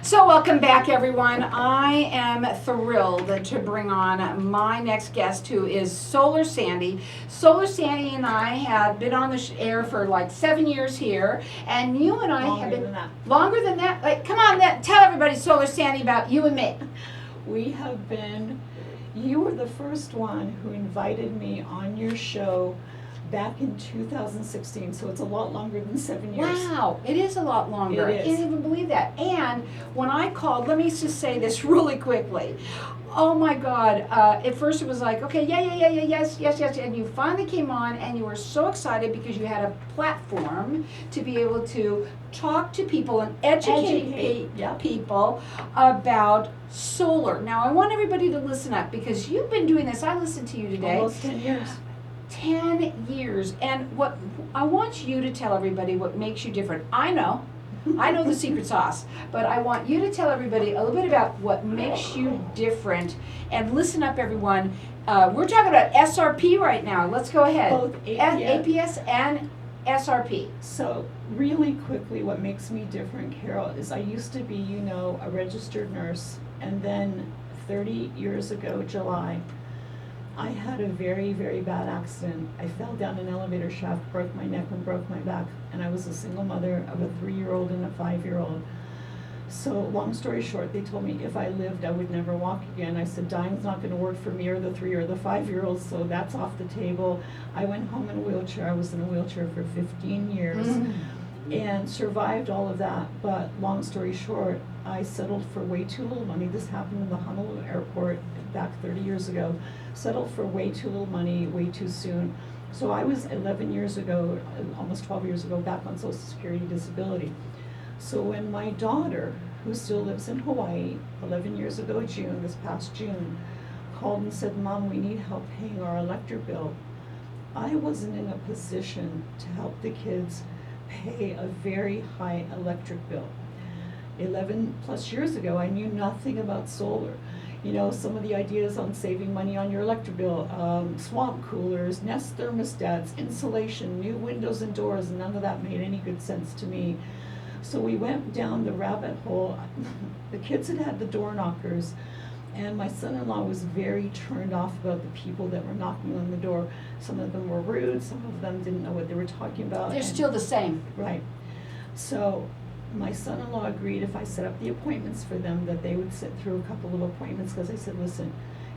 So welcome back, everyone. I am thrilled to bring on my next guest, who is Solar Sandy. Solar Sandy and I have been on the air for like 7 years here, and you and I have been longer than that. Like, come on, tell everybody, Solar Sandy, about you and me. We have been. You were the first one who invited me on your show back in 2016, so it's a lot longer than 7 years. Wow, it is a lot longer. It is. I can't even believe that. And when I called, let me just say this really quickly. Oh my God, at first it was like, okay, yes, and you finally came on and you were so excited because you had a platform to be able to talk to people and educate people about solar. Now I want everybody to listen up because you've been doing this. I listened to you today. Almost 10 years. 10 years. And what I want you to tell everybody what makes you different. I know the secret sauce, but I want you to tell everybody a little bit about what makes you different. And listen up, everyone. We're talking about SRP right now. Let's go ahead. Both APS and SRP. So really quickly, what makes me different, Carol, is I used to be, a registered nurse, and then 30 years ago, July, I had a very, very bad accident. I fell down an elevator shaft, broke my neck and broke my back, and I was a single mother of a 3-year-old and a 5-year-old. So long story short, they told me if I lived, I would never walk again. I said, dying's not gonna work for me or the 3 or the 5-year-old, so that's off the table. I went home in a wheelchair. I was in a wheelchair for 15 years and survived all of that. But long story short, I settled for way too little money. This happened in the Honolulu airport back 30 years ago. Settled for way too little money, way too soon. So I was 11 years ago, almost 12 years ago, back on Social Security disability. So when my daughter, who still lives in Hawaii, 11 years ago this past June, called and said, Mom, we need help paying our electric bill, I wasn't in a position to help the kids pay a very high electric bill. 11 plus years ago, I knew nothing about solar. Some of the ideas on saving money on your electric bill, swamp coolers, Nest thermostats, insulation, new windows and doors, and none of that made any good sense to me. So we went down the rabbit hole. The kids had the door knockers, and my son-in-law was very turned off about the people that were knocking on the door. Some of them were rude, some of them didn't know what they were talking about. They're still the same. Right. So my son-in-law agreed if I set up the appointments for them that they would sit through a couple of appointments, because I said, listen,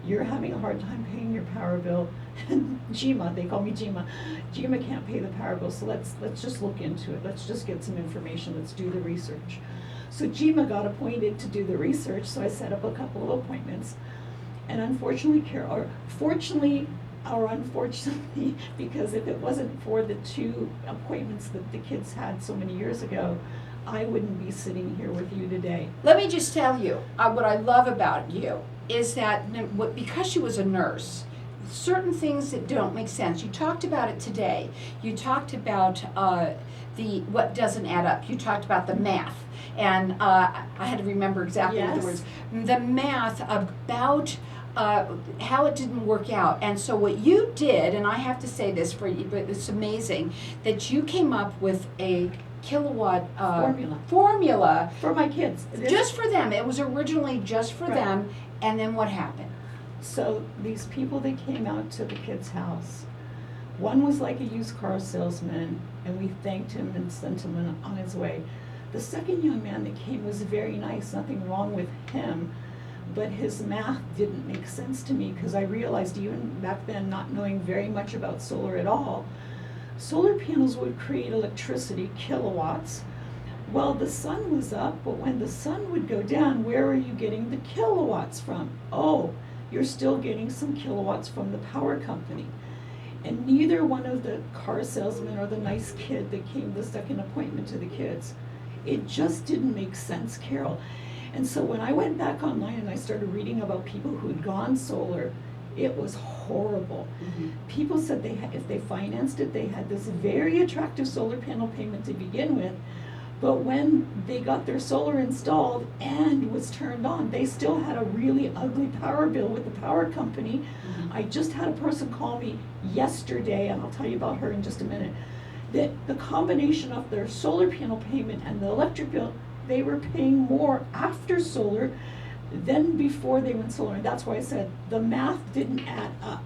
you're having a hard time paying your power bill, and Jima, they call me Jima can't pay the power bill, so let's just look into it. Let's just get some information. Let's do the research. So Jima got appointed to do the research, so I set up a couple of appointments. And unfortunately, fortunately or unfortunately, because if it wasn't for the 2 appointments that the kids had so many years ago, I wouldn't be sitting here with you today. Let me just tell you, what I love about you is that because she was a nurse, certain things that don't make sense. You talked about it today. You talked about what doesn't add up. You talked about the math. And I had to remember exactly what the words. The math about how it didn't work out. And so what you did, and I have to say this for you, but it's amazing, that you came up with a kilowatt formula for my kids. Just for them. It was originally just for them. And then what happened? So these people that came out to the kids' house, one was like a used car salesman, and we thanked him and sent him on his way. The second young man that came was very nice, nothing wrong with him, but his math didn't make sense to me, because I realized, even back then, not knowing very much about solar at all, solar panels would create electricity, kilowatts. Well, the sun was up, but when the sun would go down, where are you getting the kilowatts from? Oh, you're still getting some kilowatts from the power company. And neither one of the car salesmen or the nice kid that came the second appointment to the kids, it just didn't make sense, Carol. And so when I went back online and I started reading about people who had gone solar, it was horrible. People said if they financed it, they had this very attractive solar panel payment to begin with, but when they got their solar installed and was turned on, they still had a really ugly power bill with the power company. I just had a person call me yesterday, and I'll tell you about her in just a minute, that the combination of their solar panel payment and the electric bill they were paying more after solar than before they went solar. And that's why I said the math didn't add up.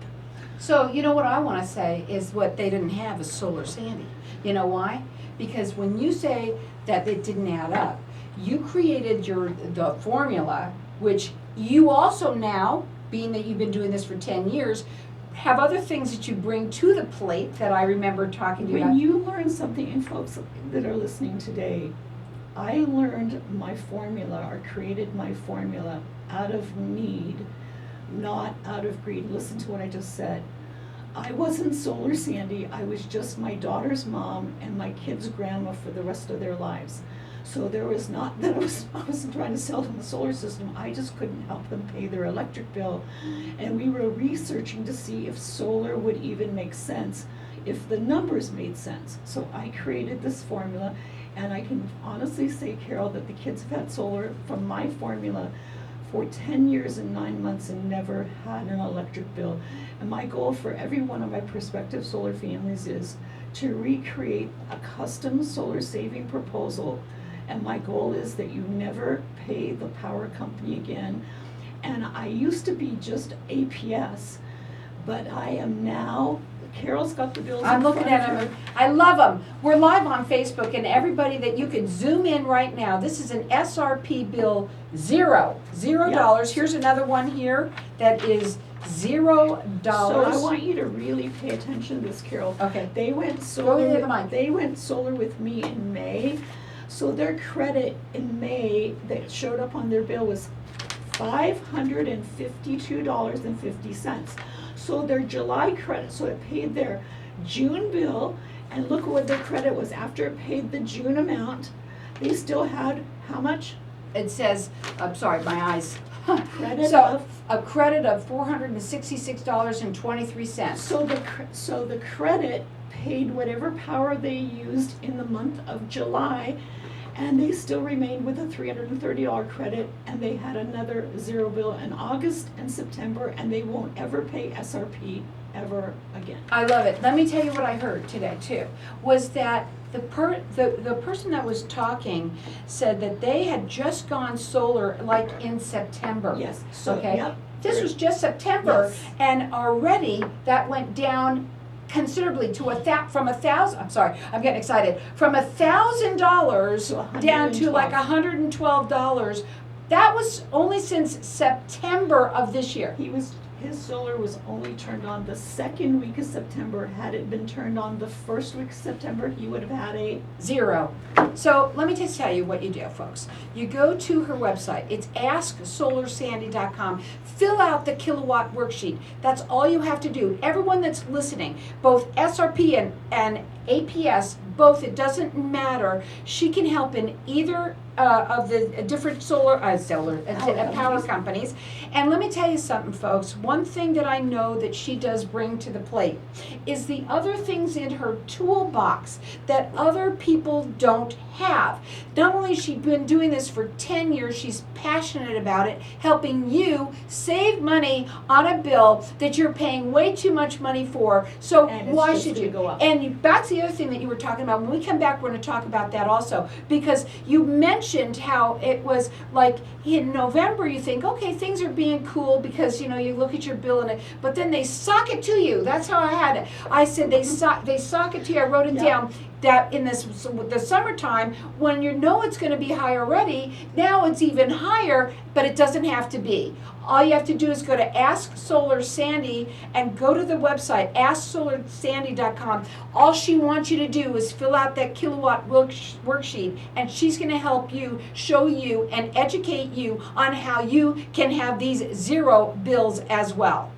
So, you know what I wanna say is what they didn't have is Solar Sandy. You know why? Because when you say that it didn't add up, you created the formula, which you also now, being that you've been doing this for 10 years, have other things that you bring to the plate that I remember talking to you about. When you learn something, and folks that are listening today, I learned my formula or created my formula out of need, not out of greed. Listen to what I just said. I wasn't Solar Sandy, I was just my daughter's mom and my kids' grandma for the rest of their lives. So there was not that I wasn't trying to sell them the solar system, I just couldn't help them pay their electric bill. And we were researching to see if solar would even make sense, if the numbers made sense. So I created this formula, and I can honestly say, Carol, that the kids have had solar from my formula for 10 years and 9 months and never had an electric bill. And my goal for every one of my prospective solar families is to recreate a custom solar saving proposal. And my goal is that you never pay the power company again. And I used to be just APS, but I am now, Carol's got the bills I'm in looking front at of her. them. I love them. We're live on Facebook, and everybody that you can zoom in right now. This is an SRP bill, $0. Here's another one here that is $0. So I want you to really pay attention to this, Carol. Okay. They went Go solar. into the mic. They went solar with me in May, so their credit in May that showed up on their bill was $552.50. So their July credit, so it paid their June bill, and look what their credit was after it paid the June amount. They still had how much? It says, I'm sorry, my eyes. Credit So, of- a credit of $466.23. So the credit paid whatever power they used in the month of July, and they still remained with a $330 credit, and they had another $0 bill in August and September, and they won't ever pay SRP ever again. I love it. Let me tell you what I heard today too, was that the person that was talking said that they had just gone solar like in September. Yes, so, Okay. yep. This was just September, Yes. and already that went down considerably to from $1,000. I'm sorry, I'm getting excited. From $1,000 To down to like $112. $112. That was only since September of this year. His solar was only turned on the second week of September. Had it been turned on the first week of September, he would have had a $0. So let me just tell you what you do, folks. You go to her website. It's AskSolarSandy.com. Fill out the kilowatt worksheet. That's all you have to do. Everyone that's listening, both SRP and APS, both, it doesn't matter. She can help in either of the different power companies. And let me tell you something, folks. One thing that I know that she does bring to the plate is the other things in her toolbox that other people don't have. Not only has she been doing this for 10 years, she's passionate about it, helping you save money on a bill that you're paying way too much money for. So And it's why just should gonna you? go up. And that's the other thing that you were talking about. When we come back, we're going to talk about that also, because you mentioned how it was like in November you think, okay, things are being cool because you look at your bill but then they sock it to you. That's how I had it. I said they sock it to you. I wrote it down. That in the summertime, when you know it's going to be high already, now it's even higher, but it doesn't have to be. All you have to do is go to Ask Solar Sandy and go to the website, AskSolarSandy.com. All she wants you to do is fill out that kilowatt worksheet, and she's going to help you, show you, and educate you on how you can have these $0 bills as well.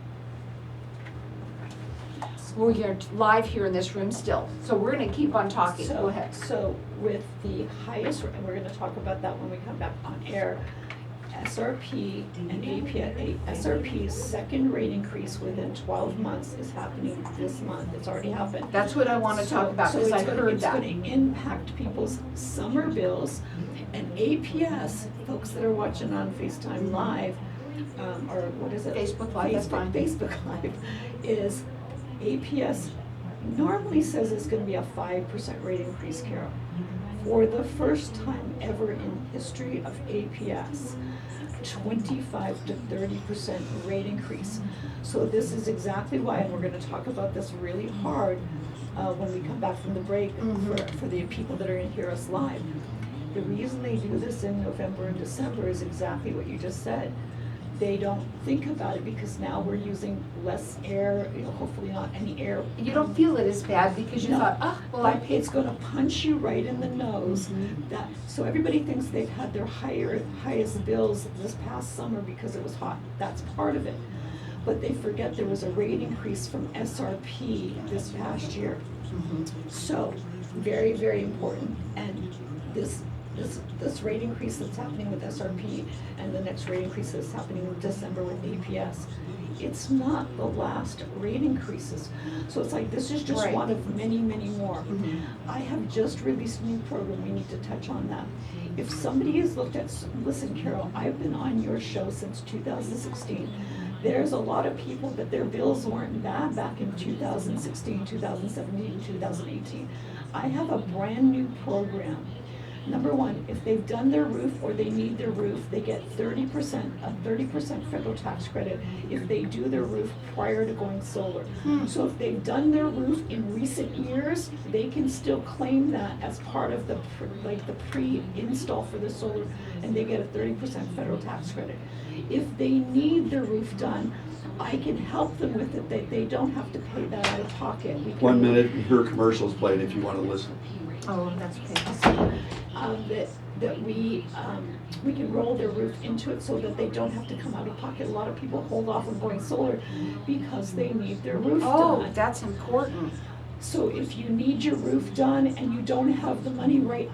We're here live here in this room still, so we're going to keep on talking. Go ahead. So with the highest, and we're going to talk about that when we come back on air, SRP and APS, SRP's second rate increase within 12 months is happening this month. It's already happened. That's what I want to talk about, because I heard that. It's going to impact people's summer bills, and APS, folks that are watching on FaceTime Live, or what is it? Facebook Live, that's fine. Facebook Live is APS normally says it's going to be a 5% rate increase, Carol. For the first time ever in history of APS, 25 to 30% rate increase. So this is exactly why, and we're gonna talk about this really hard when we come back from the break for the people that are in hear us live. The reason they do this in November and December is exactly what you just said. They don't think about it because now we're using less air, hopefully not any air. You don't feel it as bad because you No. thought, well, I paid. It's gonna punch you right in the nose. So everybody thinks they've had their highest bills this past summer because it was hot. That's part of it. But they forget there was a rate increase from SRP this past year. So, very, very important. And this rate increase that's happening with SRP and the next rate increase that's happening in December with APS, it's not the last rate increases. So it's like, this is just Right. one of many, many more. I have just released a new program, we need to touch on that. If somebody has looked at, listen Carol, I've been on your show since 2016. There's a lot of people that their bills weren't bad back in 2016, 2017, 2018. I have a brand new program. Number one, if they've done their roof or they need their roof, they get 30%, a 30% federal tax credit if they do their roof prior to going solar. So if they've done their roof in recent years, they can still claim that as part of the pre-install for the solar, and they get a 30% federal tax credit. If they need their roof done, I can help them with it, they don't have to pay that out of pocket. 1 minute, your commercial's playing if you want to listen. Oh, that's okay. That we can roll their roof into it so that they don't have to come out of pocket. A lot of people hold off on going solar because they need their roof Oh, done. that's important. So if you need your roof done and you don't have the money right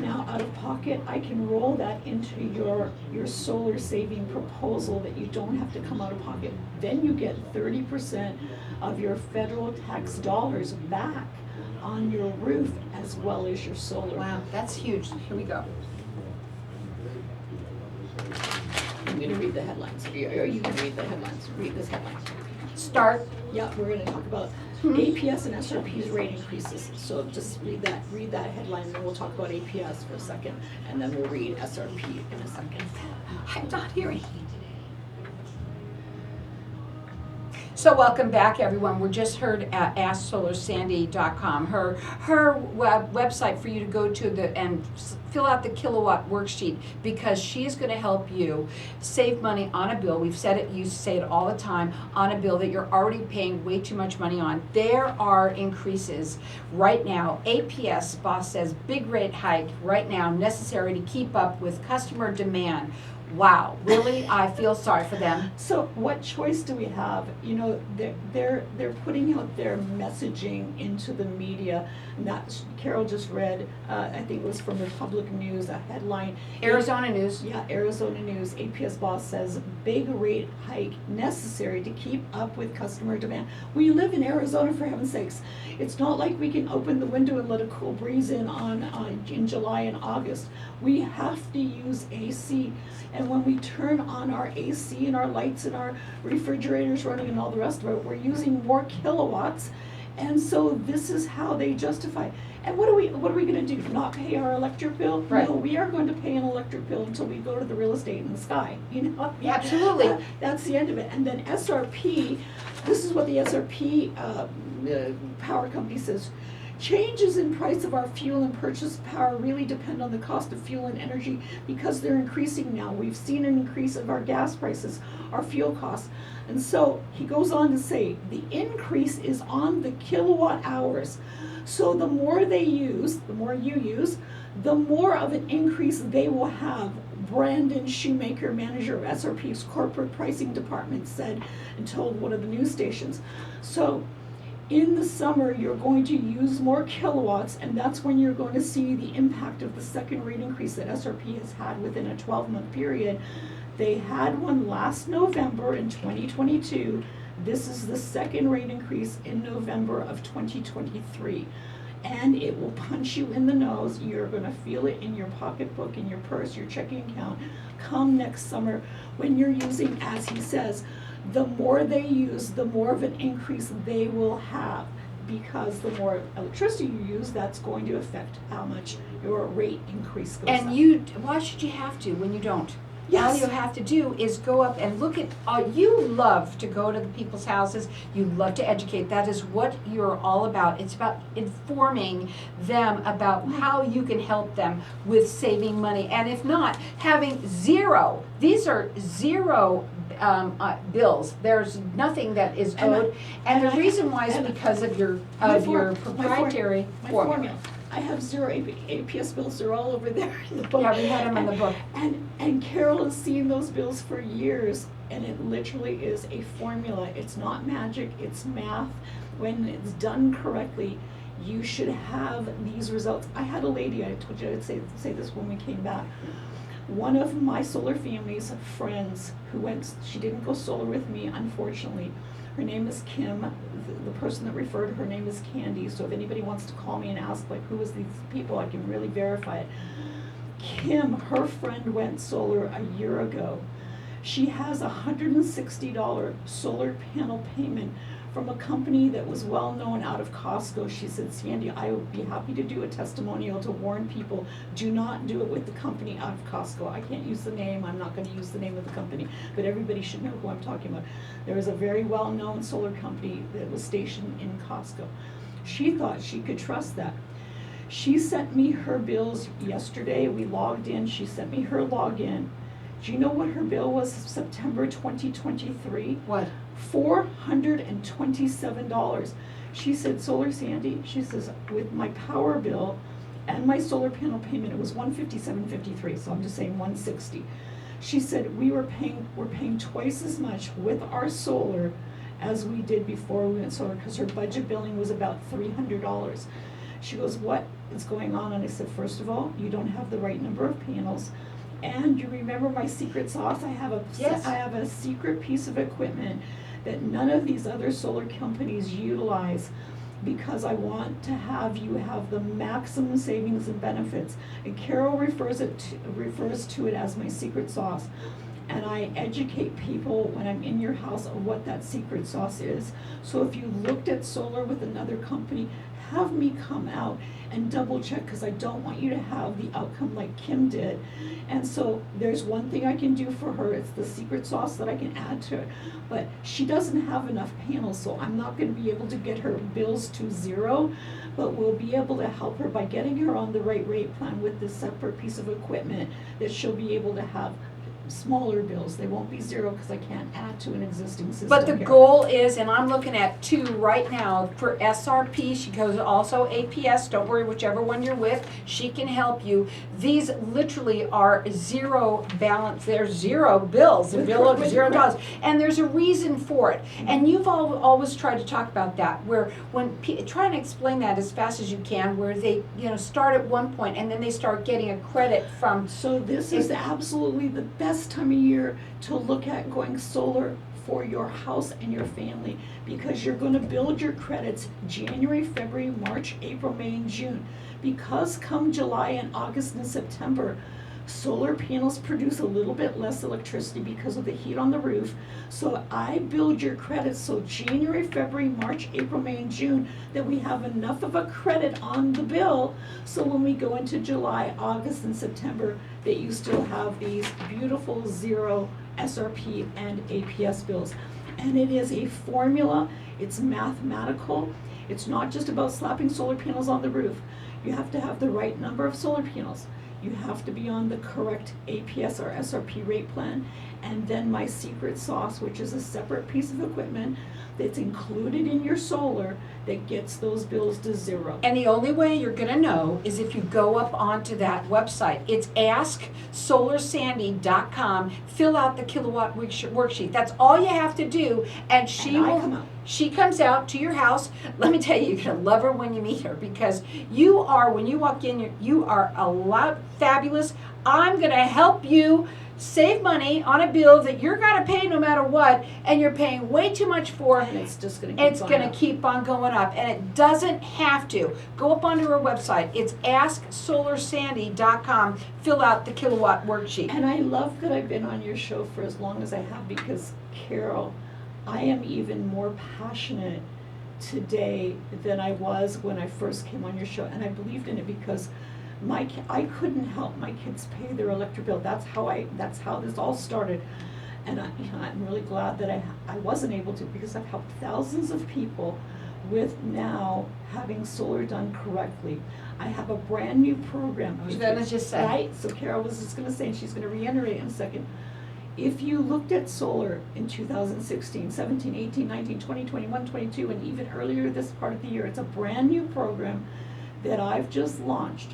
now out of pocket, I can roll that into your solar saving proposal that you don't have to come out of pocket. Then you get 30% of your federal tax dollars back on your roof as well as your solar. Wow, that's huge. Here we go. I'm gonna read the headlines, or you can read the headlines, read this headline. Start. Yeah, we're gonna talk about APS and SRP's rate increases. So just read that headline, and then we'll talk about APS for a second, and then we'll read SRP in a second. I'm not hearing. So welcome back, everyone. We just heard at AskSolarSandy.com, her website for you to go to and fill out the kilowatt worksheet, because she's going to help you save money on a bill. We've said it, you say it all the time, on a bill that you're already paying way too much money on. There are increases right now. APS boss says big rate hike right now necessary to keep up with customer demand. Wow, really? I feel sorry for them. So what choice do we have? You know, they're putting out their messaging into the media. And that Carol just read, I think it was from Republic News, a headline. Arizona News. Yeah, Arizona News. APS boss says big rate hike necessary to keep up with customer demand. We live in Arizona, for heaven's sakes. It's not like we can open the window and let a cool breeze in in July and August. We have to use AC. And when we turn on our AC and our lights and our refrigerators running and all the rest of it, we're using more kilowatts. And so this is how they justify. And what are we going to do? Not pay our electric bill? Right. No, we are going to pay an electric bill until we go to the real estate in the sky. You know? Absolutely. That's the end of it. And then SRP, this is what the SRP power company says. Changes in price of our fuel and purchase power really depend on the cost of fuel and energy because they're increasing now. We've seen an increase of our gas prices, our fuel costs. And so he goes on to say the increase is on the kilowatt hours. So the more they use, the more you use, the more of an increase they will have. Brandon Shoemaker, manager of SRP's corporate pricing department, said and told one of the news stations. So in the summer, you're going to use more kilowatts, and that's when you're going to see the impact of the second rate increase that SRP has had within a 12-month period. They had one last November in 2022. This is the second rate increase in November of 2023. And it will punch you in the nose. You're going to feel it in your pocketbook, in your purse, your checking account, come next summer when you're using, as he says, the more they use, the more of an increase they will have. because the more electricity you use, that's going to affect how much your rate increase goes up. And why should you have to when you don't? All Yes. you have to do is go up and look at, you love to go to the people's houses, you love to educate, that is what you're all about. It's about informing them about how you can help them with saving money. And if not, having zero, these are zero bills. There's nothing that is And I- owed. And the and I- reason why is and because of your my proprietary My formula. formula. I have zero APS bills, they're all over there in the book. Yeah, we had them in the book. And Carol has seen those bills for years, and it literally is a formula. It's not magic, it's math. When it's done correctly, you should have these results. I had a lady, I told you I'd say this when we came back. One of my solar family's friends who she didn't go solar with me, unfortunately. Her name is Kim. The person that referred her name is Candy. So if anybody wants to call me and ask, like, who is these people, I can really verify it. Kim, her friend went solar a year ago. She has a $160 solar panel payment from a company that was well known out of Costco. She said, Sandy, I would be happy to do a testimonial to warn people, do not do it with the company out of Costco. I can't use the name, I'm not gonna use the name of the company, but everybody should know who I'm talking about. There was a very well-known solar company that was stationed in Costco. She thought she could trust that. She sent me her bills yesterday, we logged in, she sent me her login. Do you know what her bill was September 2023? What? $427. She said, Solar Sandy, she says, with my power bill and my solar panel payment, it was $157.53, so I'm just saying $160. She said, we're paying twice as much with our solar as we did before we went solar, because her budget billing was about $300. She goes, what is going on? And I said, first of all, you don't have the right number of panels. And you remember my secret sauce? I have a secret piece of equipment that none of these other solar companies utilize, because I want to have you have the maximum savings and benefits. And Carol refers to it as my secret sauce. And I educate people when I'm in your house of what that secret sauce is. So if you looked at solar with another company, have me come out and double check, because I don't want you to have the outcome like Kim did. And so there's one thing I can do for her, it's the secret sauce that I can add to it. But she doesn't have enough panels, so I'm not going to be able to get her bills to zero, but we'll be able to help her by getting her on the right rate plan with this separate piece of equipment that she'll be able to have smaller bills. They won't be zero because I can't add to an existing system. But the here. goal is, and I'm looking at 2 right now, for SRP, she goes also APS, don't worry, whichever one you're with, she can help you. These literally are zero balance, they're zero bills, a bill of $0. And there's a reason for it. And you've always tried to talk about that, where try and explain that as fast as you can, where they, start at one point and then they start getting a credit from. So this is absolutely the best time of year to look at going solar for your house and your family, because you're going to build your credits January, February, March, April, May, and June. Because come July and August and September, solar panels produce a little bit less electricity because of the heat on the roof. So I build your credits so January, February, March, April, May, and June, that we have enough of a credit on the bill, so when we go into July, August, and September, that you still have these beautiful zero SRP and APS bills. And it is a formula, it's mathematical. It's not just about slapping solar panels on the roof. You have to have the right number of solar panels. You have to be on the correct APS or SRP rate plan. And then my secret sauce, which is a separate piece of equipment that's included in your solar, that gets those bills to zero. And the only way you're gonna know is if you go up onto that website. It's asksolarsandy.com, fill out the kilowatt worksheet. That's all you have to do, and she comes out to your house. Let me tell you, you're gonna love her when you meet her, because you are, when you walk in, you are a lot fabulous. I'm gonna help you save money on a bill that you're gonna pay no matter what, and you're paying way too much for. And it's just gonna keep on going up, and it doesn't have to. Go up onto her website. It's asksolarsandy.com. Fill out the kilowatt worksheet. And I love that I've been on your show for as long as I have, because Carol, I am even more passionate today than I was when I first came on your show, and I believed in it because I couldn't help my kids pay their electric bill. That's how this all started. And I'm really glad that I wasn't able to, because I've helped thousands of people with now having solar done correctly. I have a brand new program. I was going to just say. Right? So Carol was just going to say, and she's going to reiterate in a second. If you looked at solar in 2016, 17, 18, 19, 20, 21, 22, and even earlier this part of the year, it's a brand new program that I've just launched.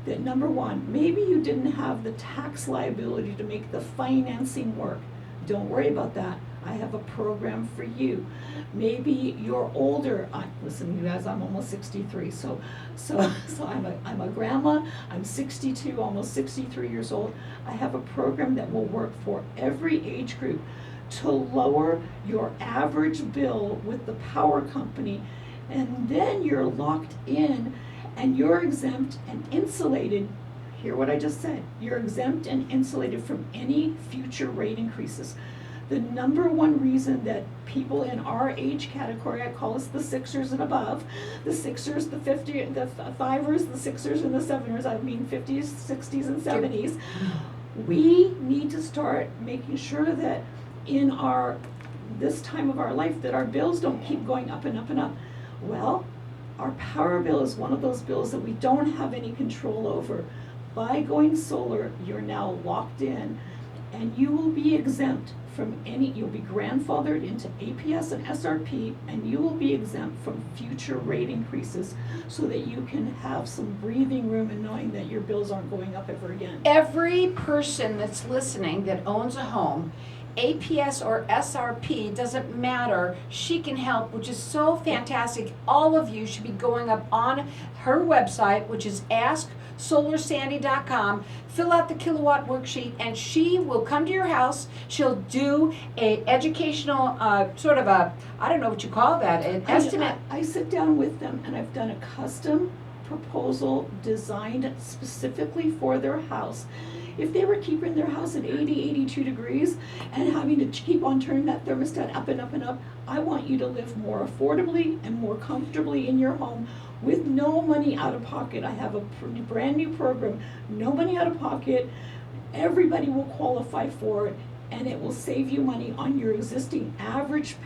That number one, maybe you didn't have the tax liability to make the financing work. Don't worry about that. I have a program for you. Maybe you're older. Listen, you guys, I'm almost 63, so I'm a grandma. I'm 62, almost 63 years old. I have a program that will work for every age group to lower your average bill with the power company, and then you're locked in and you're exempt and insulated. Hear what I just said. You're exempt and insulated from any future rate increases. The number one reason that people in our age category, I call us the Sixers and above, the Sixers, the 50, the Fivers, the Sixers and the Seveners, I mean 50s, 60s, and 70s, we need to start making sure that in this time of our life that our bills don't keep going up and up and up. Well, our power bill is one of those bills that we don't have any control over. By going solar, you're now locked in, and you will be exempt from you'll be grandfathered into APS and SRP, and you will be exempt from future rate increases so that you can have some breathing room in knowing that your bills aren't going up ever again. Every person that's listening that owns a home, APS or SRP, doesn't matter, she can help, which is so fantastic. All of you should be going up on her website, which is AskSolarSandy.com, fill out the kilowatt worksheet, and she will come to your house. She'll do a educational sort of a, I don't know what you call that, an estimate. I sit down with them, and I've done a custom proposal designed specifically for their house. If they were keeping their house at 80, 82 degrees and having to keep on turning that thermostat up and up and up, I want you to live more affordably and more comfortably in your home with no money out of pocket. I have a brand new program, no money out of pocket. Everybody will qualify for it, and it will save you money on your existing average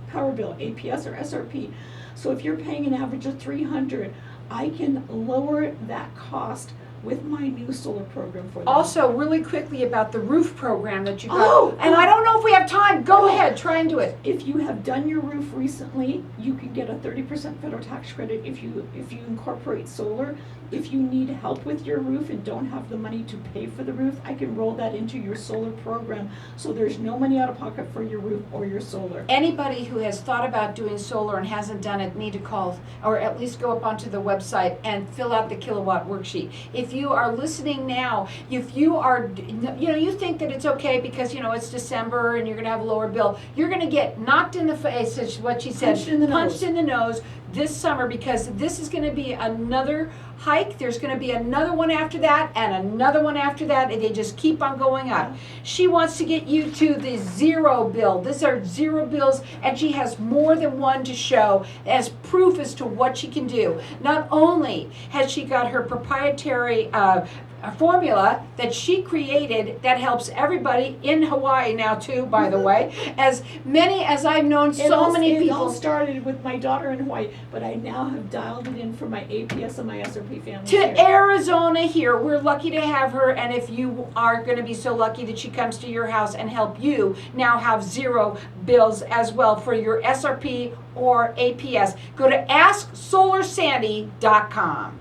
power bill, APS or SRP. So if you're paying an average of $300, I can lower that cost with my new solar program for them. Also, really quickly about the roof program that you got. And I don't know if we have time. Go ahead, try and do it. If you have done your roof recently, you can get a 30% federal tax credit if you incorporate solar. If you need help with your roof and don't have the money to pay for the roof, I can roll that into your solar program, so there's no money out of pocket for your roof or your solar. Anybody who has thought about doing solar and hasn't done it need to call, or at least go up onto the website and fill out the kilowatt worksheet. If you are listening now, if you are, you think that it's okay because, it's December and you're going to have a lower bill, you're going to get knocked in the face, is what she said, punched in the nose this summer, because this is going to be another hike. There's going to be another one after that and another one after that, and they just keep on going up. She wants to get you to the zero bill. These are zero bills, and she has more than one to show as proof as to what she can do. Not only has she got her proprietary a formula that she created that helps everybody in Hawaii now too, by the way. As many as I've known, many people. It all started with my daughter in Hawaii, but I now have dialed it in for my APS and my SRP family to here. Arizona here. We're lucky to have her, and if you are going to be so lucky that she comes to your house and help you now have zero bills as well for your SRP or APS, go to AskSolarSandy.com.